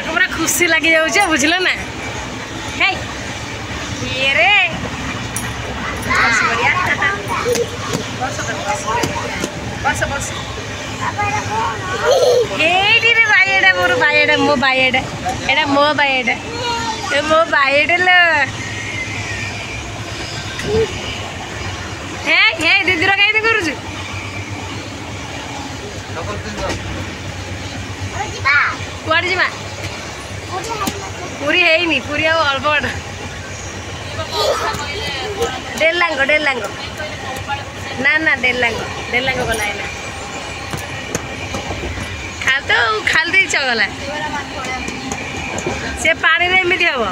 पूरा खुशी लगी जाऊे बुझल ना हे ये रे बस बढ़िया बस बस हेडी रे बायडा मोर बायडा मो बायडा एडा मो बायडा ए मो बायडा ल हे हे दीदी रो काई करू छु कुआड़ जीवा पूरी है नहीं पूरी आ अल्प बाट डेलांग ना ना डेलांग गला है खाल दे चगला से पानी रे एमती हम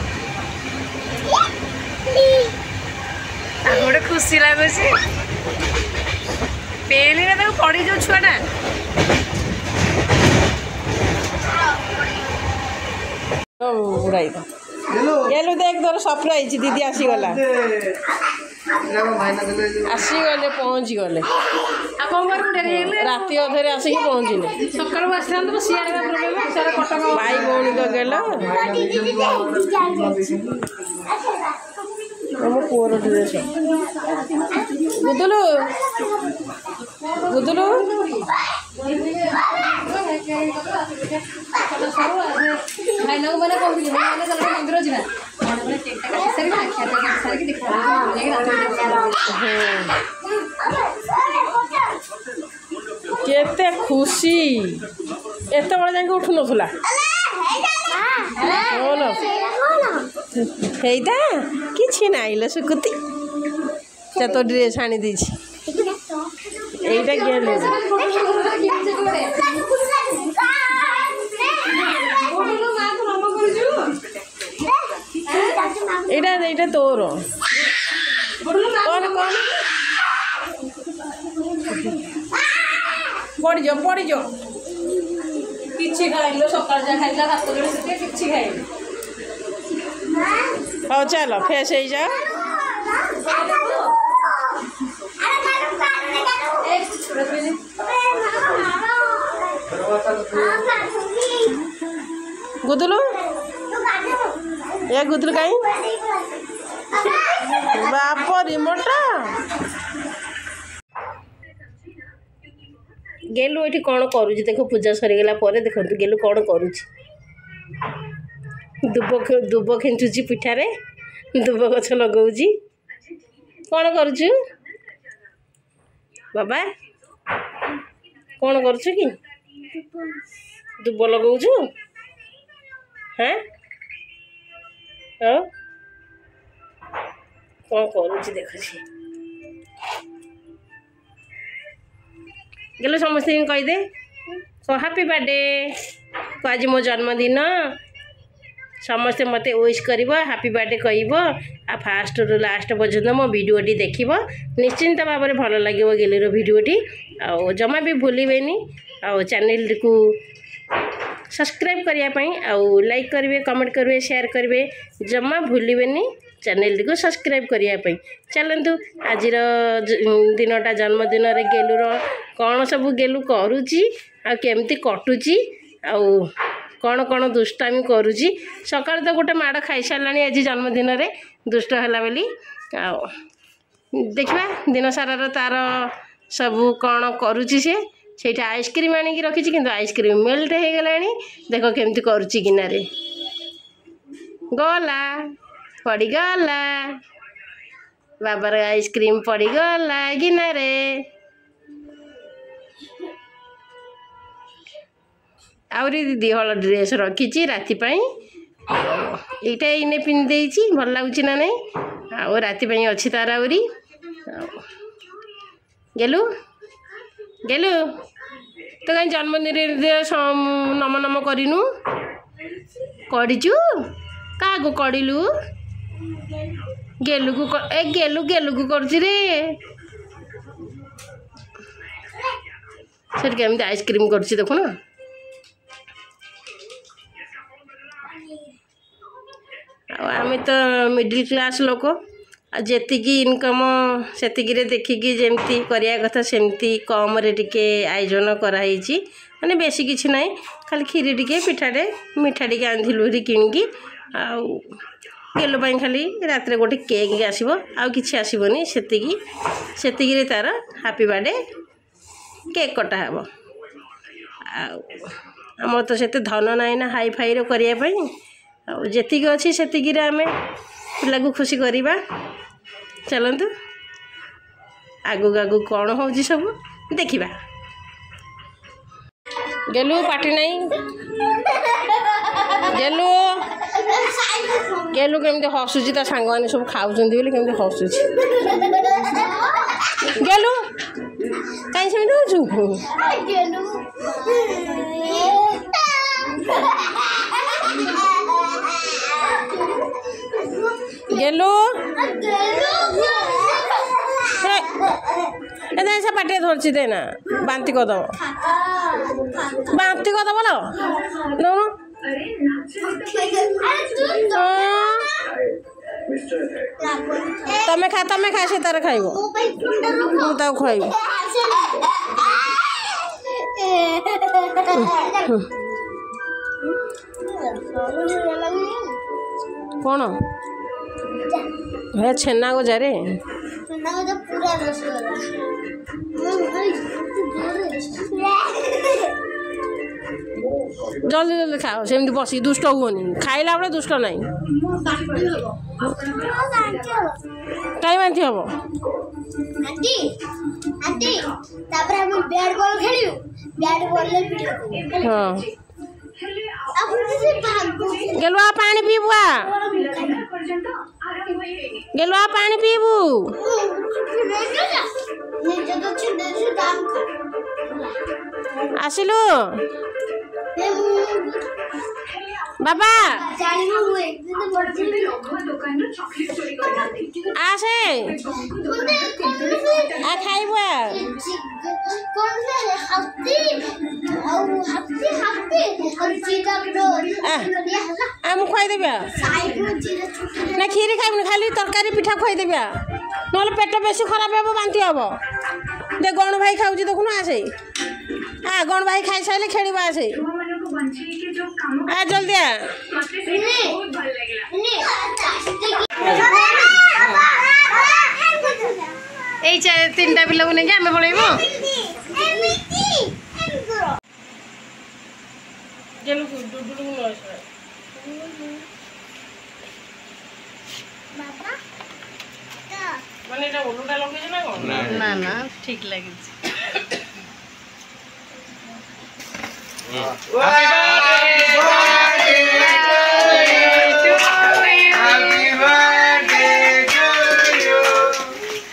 गोटे खुशी लगुच पेली ना पड़ी जाऊ छुआटा उड़ाई गेलु देख तोर सरप्राइज दीदी आसीगला आसीगले पहुँची गले राति अधे आसिक पहुँचले सका भाई भौणी तो गेल मो पुअर ड्रेस बुदुलु बुदुलु मंदिर जा केते खुशी एत बड़े जाके उठु नथुला हेईदा किछि नाइले सुकुती तो ड्रेस आनी देछि एइटा गेले एइटा तोर कौन कौन पड़ जाओ किछि खाइलो सकाळ जा खाइला हाथ जोड़े से किछि खाइलो हाँ चलो फ्रेश हो जा गुदुलु ये गुदुलु कहीं बाप रिमोट गेलु ये कौन करुच्ची देख पूजा सरीगला देखो गेलु कौन करुच्ची दुब खेचुची पिठारे दुब गछ लगाऊँ कौन करुचु बाबा कौन करुचु कि दुब लगाऊँ हाँ कौन करुच्ची देख गेलो समस्त कहीदे कह हैप्पी बर्थडे आज मो जन्मदिन समस्ते मत विश कर हैप्पी बर्थडे कह फास्ट रु लास्ट पर्यंत मो भिडियोटी देख निश्चिंत भाव में भल लगे गेलीर भिडियोटी आ जमा भी भूलेनि आ चैनल को सब्सक्राइब करने लाइक करेंगे कमेंट करेंगे शेयर करेंगे जमा भूलेनि चैनल को सब्सक्राइब करने चलतु आज दिनटा जन्मदिन गेलुर कौन सब गेलु करुच्ची आमती कटुची आ कौन कौन दुष्टामी करुच्ची सकाल तो गोटे माड़ खाई सारा आज जन्मदिन में दुष्ट है बोली देखा दिन सारा तार सब कौन करुच्ची से आइसक्रीम आनिकी रखी कि आइसक्रीम मेल्ट हो गला देख केमती करुच्ची गिनारे गला पड़गला बाबार आइसक्रीम पड़गला गिनारे आउरी दीदी हल ड्रेस रखी राति यहीटा इने पिंधि भल लगुच ना नहीं आ राति अच्छी तार आउरी गेलु गेलु तो कहीं जन्मदिन नम नम करनु कड़ीचु क्या कड़ू गेलु को गेलु गेलु को कर केमती आइसक्रीम कर देखुन आम तो मिडिल क्लास लोक जी इनकम से देखिकी जमती करने कथा सेमती कम टिके आयोजन कराई माने बेसी किसी ना खाली खीरी टिके पिठाटे मिठा टिके आनिलु किणिकी गेलो खाली रात गोटे केक आसो आउ कि आसबनी से तार हैप्पी बर्थडे केक कटा हे आमर तो से धन ना ना हाई फाई करने जी अच्छी से आम पिला को खुशी करवा चलतु आगु आगु कौन हो सब देखा गेलु पार्टी नहीं गेलु गेलु केमती हसुची ता सांग मैंने सब खाऊँ केमती हसुची गेलु कहीं सेमती हो गेलु ऐसा पाटे धरची देना बांती करदब लो नौनु तमें खा से तार खाइब मुझे खुआब कौन है छेना को जारे जल्दी जल्दी खाओ सेमती बस दुष्ट हुओनी खाइला बेले दुष्ट ना कहीं बांधी हम हाँ गेलुआ पानी पीबुआ गेलुआ पानी पीबू आसिलु बाबा आसे आ खाइबुआ आम खुआदेबी ना खीरी खाइबुनि खाली तरकारी पिठा खुआदेबी ना पेट बेसी खराब हे बांती हम दे गण भाई खाऊ देखुन आसे आ गण भाई खाई सारे खेल आसे आ जल्दी तीन टा पिला को नहीं आम पलैबू ना ना ठीक लगे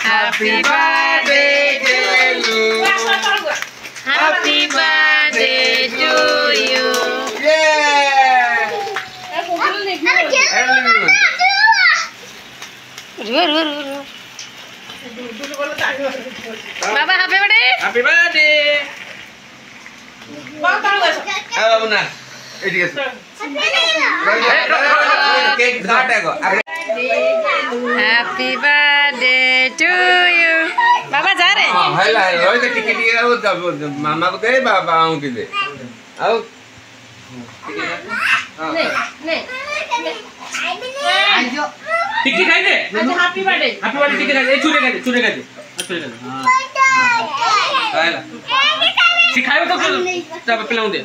Happy birthday to you. Happy birthday to you. Yeah. Baba happy birthday. Happy birthday. Bawa benar. Ini guys. Cake start ya kok. Happy birthday to you. Baba जा रहे? हाँ, हेला हेला, तो टिकट ये वो तब मामा को दे, बाबा आऊँ किधर? आओ। नहीं। आजो। टिकट खाई दे? आज हैप्पी बर्थडे टिकट खाई दे, चूरे खाई दे। हेला। सिखाओ तो फिर तब पिलाऊं दे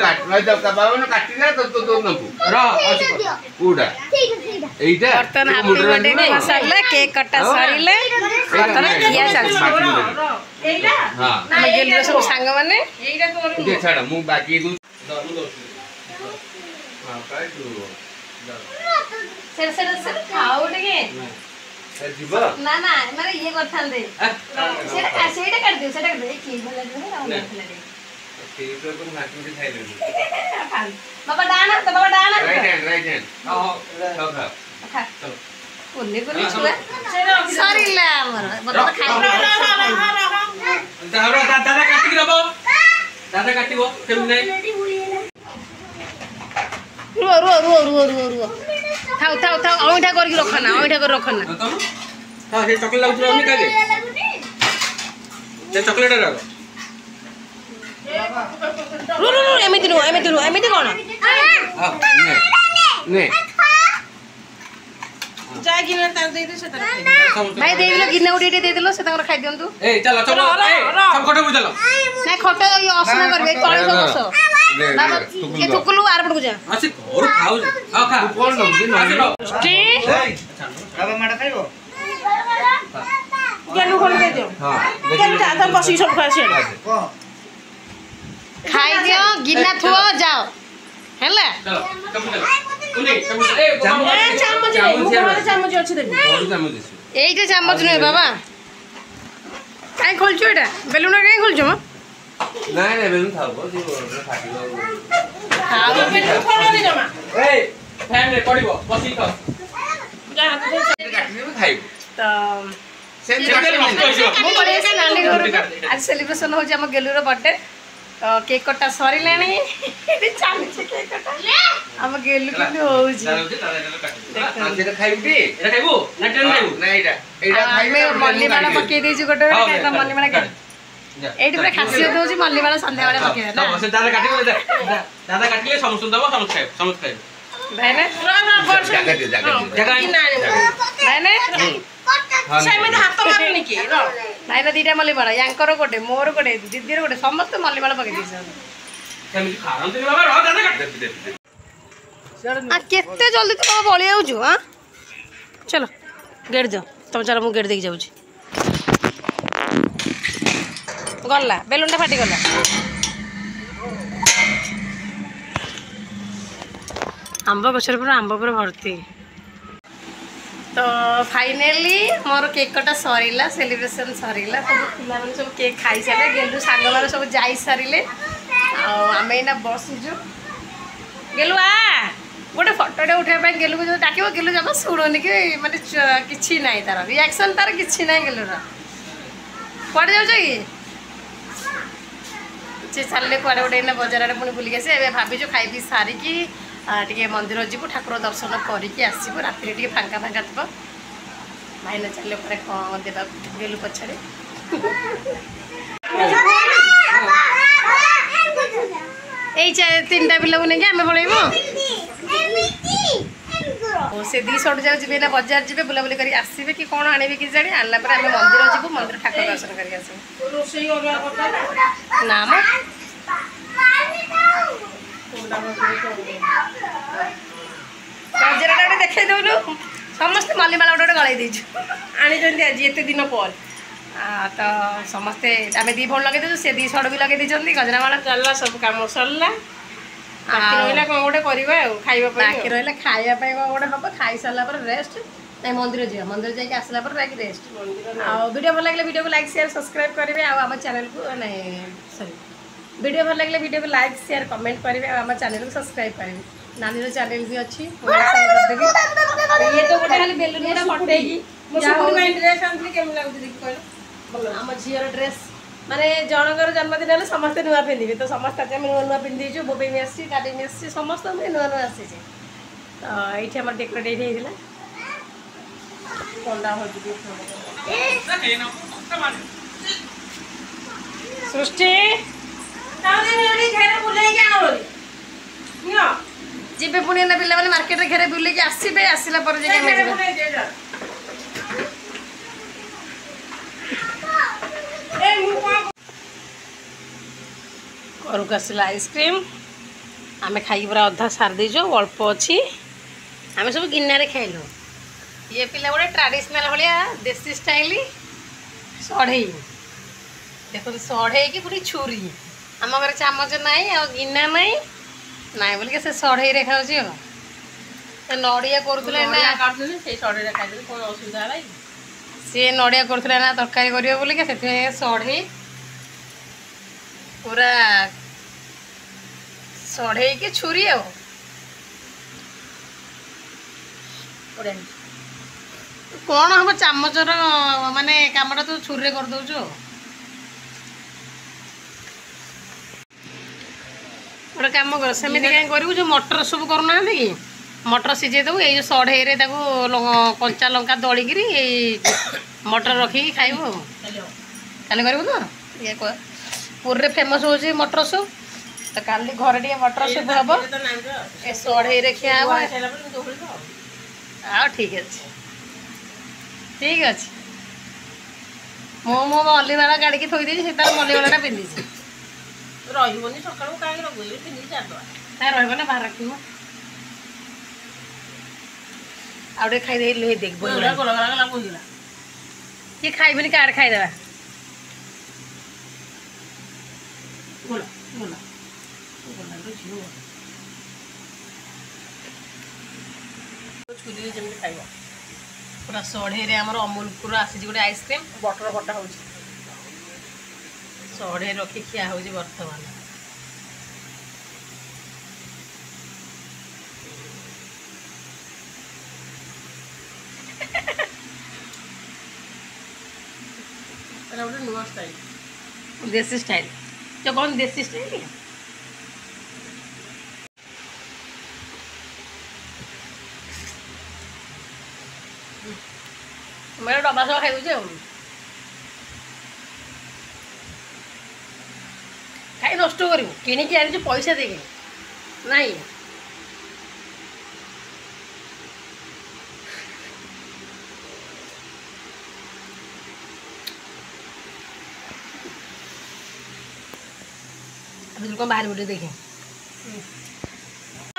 काट मैं जब कबाव ना काटी ना तो नपु र उडा एइटा बर्तन हैप्पी बर्थडे के मसाला केक कटा सरीले बर्तन किया चल एइटा हां हम गेल सब संग माने एइटा तो दे छाड़ मु बाकी दु हां काय तू सर खाओ टिके जीवा ना ना माने ये करथान दे सेटा काट दे की भला दे ना भला दे ठीक तो तुम हाथ में खाई ले बाबा डाना राइट हैंड हां खा चलो कोने छुआ सॉरी ला मर खाई दादा काटी रबो दादा काटिबो केम नै रुओ थाउ थाउ थाउ औंठा करके रखना औंठा कर रखना हां हे चॉकलेट लागु रहनी कागे से चॉकलेट रा रू रू एमिति कोन हां ने जा गिना तार दे दे से तार भाई दे दिलो गिना उडी दे दिलो से तार खाइ दियंतु ए चलो चलो ए सब खटो चलो ना खटो ये असना करबे तळे सब बस बाबा ये थुकलु आर पड़ को जा अच्छे और खाओ हां खा कोन नो दिन नो बाबा माडा खाइबो गेलु कोन दे दियो हां गेलु जा त बसी सब खाइ छे खाइ दियो गिना थुओ जाओ हैला चलो उनी ए चामच अच्छे देबी এইটা চামচ নয় বাবা কাই খুলছো এটা বেলুন কাই খুলছো মা নাই নাই বেলুন খাবো যে ফাটিলো খাও বেলুন খোলনি জমা এই ফ্যান রে পড়িবো বসি খাও যা হাত ধরে কাটিনে খাইবো তো ମୁଁ ପଳେଇଆସେ ନାନୀ ଘରକୁ ଆଜି ସେଲିବ୍ରେସନ୍ ହେଉଛି ଆମ ଗେଲୁର ବର୍ଥଡେ ତ କେକ୍ କଟା ସରିଲାଣି ଏଠି ଚାଲିଛି କେକ୍ କଟା ଆମ ଗେଲୁ କିନ୍ତୁ ହେଉଛି ଆମେ ମଲ୍ଲିମାଳ ପକେଇ ଦେଇଛୁ ଗୋଟେ ଗୋଟେ ମଲ୍ଲିମାଳ ଏଇଠି ପୁରା ଖାସିୟତ ହେଉଛି ମଲ୍ଲିମାଳ ସନ୍ଧ୍ୟାବେଳେ ପକେଇବା ଭାଇନା ଭାଇନା ଦିଟା ମଲ୍ଲିମାଳ ୟାଙ୍କର ଗୋଟେ ମୋର ଗୋଟେ ଦିଦିର ଗୋଟେ ସମସ୍ତେ ମଲ୍ଲିମାଳ ପକେଇ ଦେଇଛନ୍ତି କେତେ ଜଲ୍ଦି ତମ ବଳି ଯାଉଛୁ ହଁ ଚଲ ଗେଟ୍ ଦିଅ ତମ ଚାଲ ମୁଁ ଗେଟ୍ ଦେଇକି ଯାଉଛି ଗଲା ବେଲୁନଟା ଫାଟିଗଲା आंब गचर पूरा आंब पूरा भर्ती तो फाइनाली मोर केक कटा सरीला सेलिब्रेशन सरीला सब पिला माने सब केक खाई सारे गेलु सांग माने सब जाई सारिले आमे ना बसिजु गेलु आ गोटे फोटोटे उठा पे गेलु जो डाकिबो गेलु जमा सुनोनी कि माने किछि नाही तार रिएक्शन तार किछि नाही गेलु रा पड़ जाउ कि से चलले कोडे उडे ना बाजार रे पुनी बुली गेसे एबे भाबी जो खाई पी सारी की टिके मंदिर जीवु ठाकुर दर्शन करिकी आसीबो रात्रि टिके फांका फांका थबो भाईना चलले परे कोन देबा गेलु पछरे एई तीनटा पिला को नेके आमे पळेबो ओ से दी सड जाउ जिबे ना बाजार जिबे बुलाबुली करी आसीबे कि कोन आनिबे कि जानी आनला परे आमे मंदिर जीवु मंदिर ठाकुर दर्शन करी आसीबो रोसई ओरवा करता ना म गजराटा देखे दौनु समस्त मल्लीमाला गोटे गलाई देछु आनी आज एत दिन पर तो समस्ते आम दी भौण लगे से दी सड़ भी लगे गजरामाला चलला सब कम सरला रहा कौन गोटे करवा खाइबा बाकी रहा खाइबा गोटे हम खाई सारा पर रेस्ट नहीं मंदिर जा मंदिर जाके आसला पर रेस्ट वीडियो भल लगे वीडियो को लाइक शेयर सब्सक्राइब करेंगे आम चैनल को नहीं सॉरी वीडियो भल लगे वीडियो को लाइक शेयर कमेंट करेंगे आम चैनल को सब्सक्राइब करेंगे नानी चैनल भी अच्छी ये तो गोटे खाली बेलून फटेगी ड्रेस आनी केम लगे आम झीर ड्रेस माने जनकर जन्मदिन है समस्ते नुआ पिंधे तो समस्त आज नुआ नुआ पिंधीचु बोबे में आसी काटी में आसी समस्त नुआ नुआ आसी तो ये आम डेकोरेट होता कंडा हो सृष्टि जीवे पुणी ना पिला माने मार्केट रे घेरे बुले के आसीबे आसिला पर जे घरक आसला आइसक्रीम आम खाई पूरा अधा सार देचु अल्प अच्छी आम सब गिनारे खाइलु ये पिला गोटे ट्राडिशनल भाया देसी स्टाइल सढ़े देखो सढ़े की पूरी छुरी आम घर चामच नाई आ गिना नाई नाई बोल के से सढ़े रे खाऊ नड़िया करुले सढ़े खाई कौन असुविधा है सी नड़िया करुले ना तरकारी कर बोल के सढ़े पूरा सढ़े की छुरी आ कौन हम चामचर माने कामटा तो छुरी कर दौचु गोटे कम कर सेमती कहीं करूँ जो मटर सब करूना कि मटर सीझे देबू ये सढ़े कंचा लंका दलिकी मटर रखिकी खाइबू काली करू तो ये पुरी फेमस हो मटर सूप तो काली घर टे मटर सूप हम ए सढ़े खिया हाँ ठीक अच्छे ठीक अच्छे मो मो मल्लीवाला गाड़ी की थोड़ी देसी तार मल्लीवाला पिंधि रही सकाल कहीं रही पिंधि छाड़ रहा बाहर रख आउटे खाई देख गला ये खाइबनी कार खाईदेवा गोला गोला छुरी जमी खाइब पूरा सढ़े आमर अमूल पूरा आसी गोटे आइसक्रीम बटर बटा हो सढ़े रखी खिया हो बर्तमान गोटे नुआ स्टाइल देसी स्टाइल जो कौन देसी स्टाइल मेरे डब्बा सब खाई दूचे खाई नष्ट करू किणिकी आनी पैसा देखे नहीं कौन बाहर बुटे देखे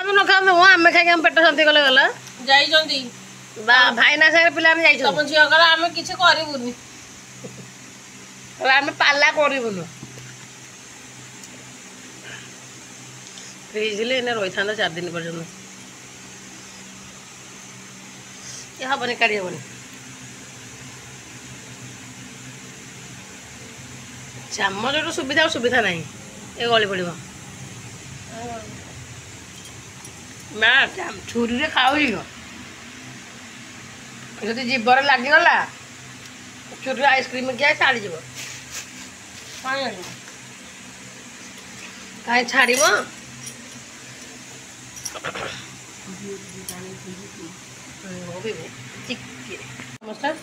न खाऊ आम खाई पेट शांति कले गला जाइछन्ती भाईना सागर पिला तम झील कला आम कि करूनी आम पाला करूँ फ्रिज रही था 4 दिन पर्यटन ये हेनी काढ़ी हेनी चामच सुविधा और सुविधा ना ये गली पड़ो मैं छुरी खाऊ जदि जीवर लगिगला छुरी आइसक्रीम क्या छाड़ कहीं छाड़ नमस्कार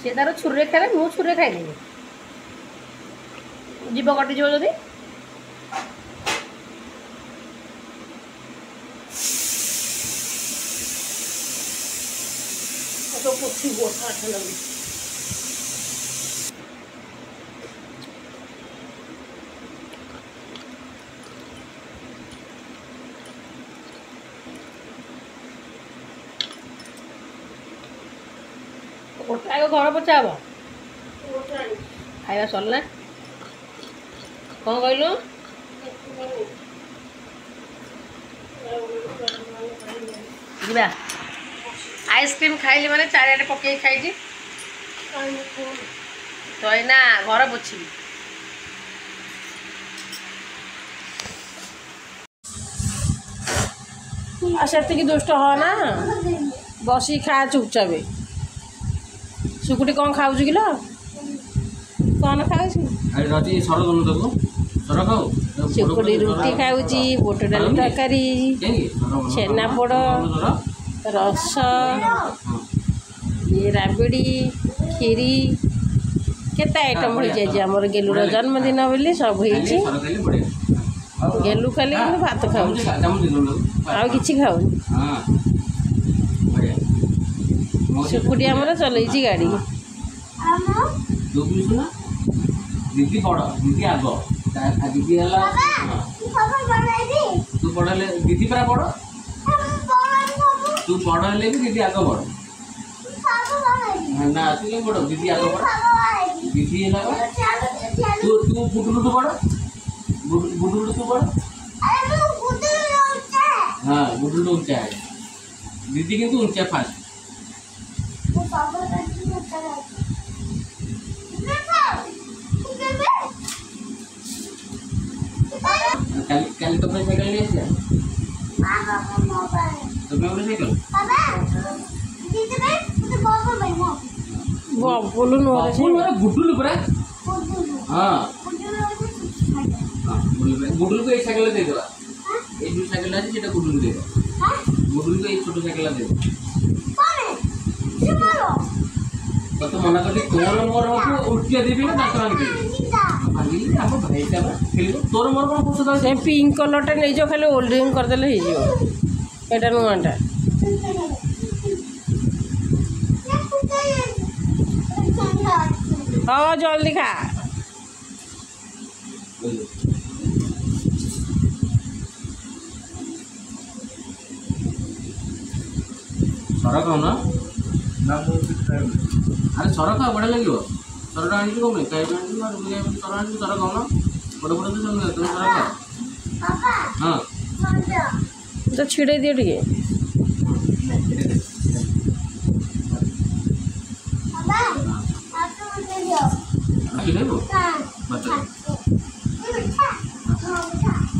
सी तार छुरी खाए मु छुरी खाइदेवी जीव कटिज जदि तो पोथी बहुत अच्छा लगे गोटा घर पचा हम खाଇବା सरला कौन कहलु जीवा आइसक्रीम खाइली माने चारिआडे पकई खाई तो ना घर पोछी से दुष्ट हो ना बसी खा चुपचाप सुकुटी कौन खाऊ कि कौन खाऊ सुकुटी रुटी खाऊची बुट डाली तरकारी छेनापोड़ रस ये राबड़ी खीरी केते आइटम हो जाए आमर गेलुर जन्मदिन बोली सब गेलु खाली भात खाऊ आ कि खाऊ सुकुटी आमर चल गाड़ी दीदी बड़ दीदी आग दीदी तू बड़ दीदी परा बड़ तू बड़ हेले भी दीदी आग बड़ ना तू बड़ दीदी आग बड़ दीदी है तू तू बुटुलु तू बड़ बुटुलु तू बड़ हाँ बुटुलु ऊंचा है दीदी किंतु ऊंचा फास्ट कल तो पैसा कर लिया तो मैं बोले साइकिल वो बोलू न गुड्डू लुपरा हाँ हाँ बोल गुडुल को एक साइकिल दे देवा ए जो साइकिल আছে সেটা গুডুল দে গুডুল को एक छोटो साइकिल दे कत मना कर तोर मोर को उल्टिया देबी ना दांत भांगी भांगी आप भाई का खेलिबो तोर मोर कोन पुछ दा से पिंक कलरटा नहीं जो खाली होल्डिंग कर देले ही जो एटा नुआटा हाँ जल्दी खा सरा खाओ ना अरे सरा खाओ बड़ा लगे सरा आनी कौन कहीं सरा आनी सरा खाओ ना बड़े बड़े तुम सरा खाओ हाँ तो छिड़े दिए टिके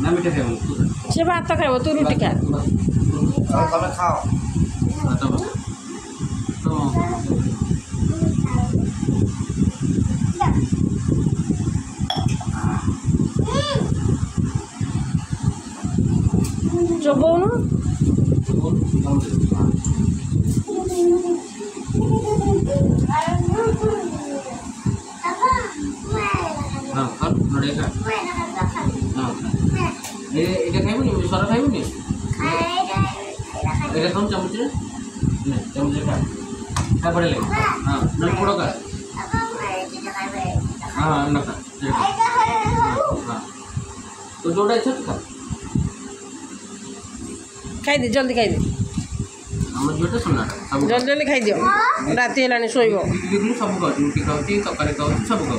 ना मीठा खाओ से भात खाइब तू रुटी खा तबे खाओ तो चबौनु हाँ खा नड़े खा हाँ ये खाइबो नी सरा खाइबो नी এটা কোন চামচে না চামচে খা খা পড়ে লাগে হ্যাঁ না পুরো খা হ্যাঁ না খা হ্যাঁ তো जोड़ा इच्छा खा खाई दे जल्दी खाई दे हम जोटा सुना सब जल्दी जल्दी खाई दियो राति हेलानी शोइबो सब खाऊ रुटी खाऊ तरकारी खाऊ सब खाऊ